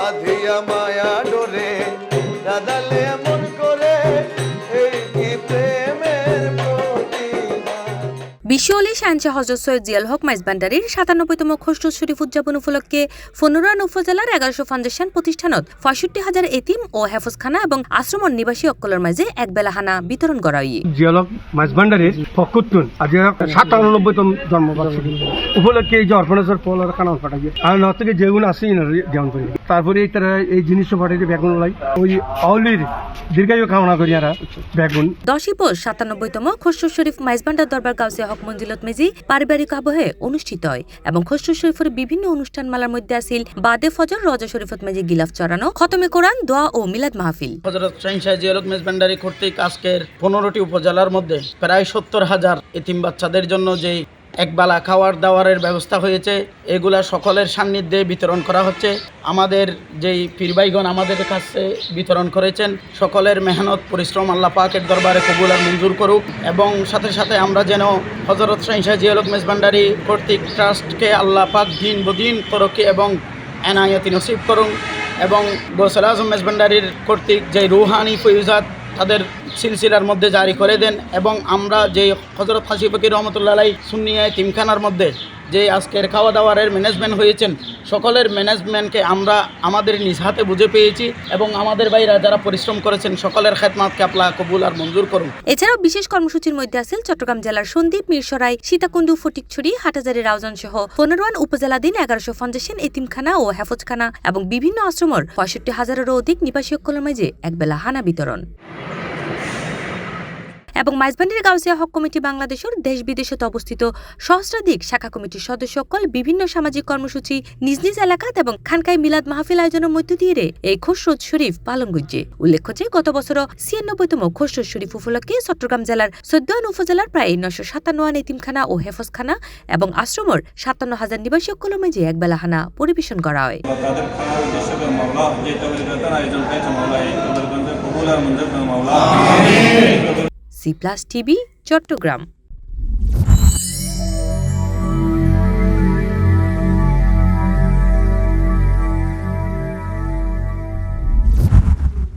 বাঁধিয়া মায়া ডোরে রাধালে মন করে এই কি প্রেমের প্রতিদান। বিশ্ব অলি শাহজাহ হযরত সৈয়দ জিয়াউল হক মাইজভান্ডারির ৯৭তম খসরুদ শরীফ উদযাপন উপলক্ষে ফনুরান উপজেলার ১১০০ ফাউন্ডেশন প্রতিষ্ঠানত ৬৫,০০০ এতিম ও হেফজখানা এবং আশ্রমর নিবাসী অক্কলের মাঝে একবেলা হানা বিতরণ করা হয়। জিয়াউল হক মাইজভান্ডারির ফখরুদ্দিন আজ ৯৭তম জন্মবার্ষিকী উপলক্ষে এই যে অর্পণের ফল খানা পাঠাই আর ন থেকে যেগুলো আসি যেমন করি তারপরে তারা এই জিনিসও পাঠাইছে বেগুন লাই ওই আউলির দীর্ঘায়ু কামনা করি আর বেগুন ১০ই পৌষ ৯৭তম খসরুদ শরীফ মাইজভান্ডার দরবার গাউসিয়া হক মঞ্জিলত মেজি পারিবারিক আবহে অনুষ্ঠিত হয় এবং খসরুদ শরীফের বিভিন্ন অনুষ্ঠানমালার মধ্যে আছিল বাদে ফজর রওজা শরীফত মেজি গিলাফ চড়ানো, খতমে কোরআন, দোয়া ও মিলাদ মাহফিল। হযরত শাহ জিয়াউল হক মাইজভান্ডারি কর্তৃক আজকের ১৫টি উপজেলার মধ্যে প্রায় ৭০,০০০ এতিম বাচ্চাদের জন্য যে একবেলা খাওয়ার দাওয়ারের ব্যবস্থা হয়েছে এগুলা সকলের সান্নিধ্যে বিতরণ করা হচ্ছে। আমাদের যেই পীরভাইগণ আমাদের কাছে বিতরণ করেছেন সকলের মেহনত পরিশ্রম আল্লাহ পাকের দরবারে কবুল আর মঞ্জুর করুক এবং সাথে সাথে আমরা যেন হযরত শাহ জিয়াউল হক মাইজভান্ডারি কর্তৃক ট্রাস্টকে আল্লাহ পাক দিন বদিন তরক্কি এবং এনায়তি নসিব করুন এবং গৌসুল আজম মাইজভান্ডারির কর্তৃক যে রুহানি ফয়ুজাত তাদের সিলসিলার মধ্যে জারি করে দেন এবং আমরা যে হযরত হাজী ফকির রহমতুল্লাহ আলাইহি সুন্নিয়া এতিমখানার মধ্যে যে আজকের খাওয়া দাওয়ারের ম্যানেজমেন্ট হয়েছেন সকলের ম্যানেজমেন্টকে আমরা আমাদের নিজ হাতে বুঝে পেয়েছি এবং আমাদের ভাইরা যারা পরিশ্রম করেছেন সকলের খেদমতকে আল্লাহ কবুল আর মঞ্জুর করুন। এছাড়াও বিশেষ কর্মসূচির মধ্যে আছে চট্টগ্রাম জেলার সন্দ্বীপ, মিরসরাই, সীতাকুণ্ড, ফটিকছড়ি, হাটহাজারী, রাউজান সহ ১৫ উপজেলাধীন ১১০০ ফাউন্ডেশন এতিমখানা ও হেফজখানা এবং বিভিন্ন আশ্রমের ৬৫,০০০-এরও অধিক নিবাসী অক্কলের মাঝে একবেলা হানা বিতরণ। এবং মাইজভান্ডারি গাউসিয়া হক কমিটি বাংলাদেশের দেশ বিদেশত অবস্থিত সহস্রাধিক শাখা কমিটির সদস্য অকল বিভিন্ন সামাজিক কর্মসূচি নিজ নিজ এলাকাত এবং খানকায় মিলাদ মাহফিল আয়োজনের মধ্য দিয়ে এই খসরুদ শরীফ পালন করছে। উল্লেখ্য যে গত বছর ৯৬তম খসরুদ শরীফ উপলক্ষে চট্টগ্রাম জেলার ১৪ উপজেলার প্রায় ৯৫৭ এতিমখানা ও হেফজখানা এবং আশ্রমের ৫৭,০০০ নিবাসী অক্কলের মাঝে একবেলা হানা পরিবেশন করা হয়। C+ TV Chittagong.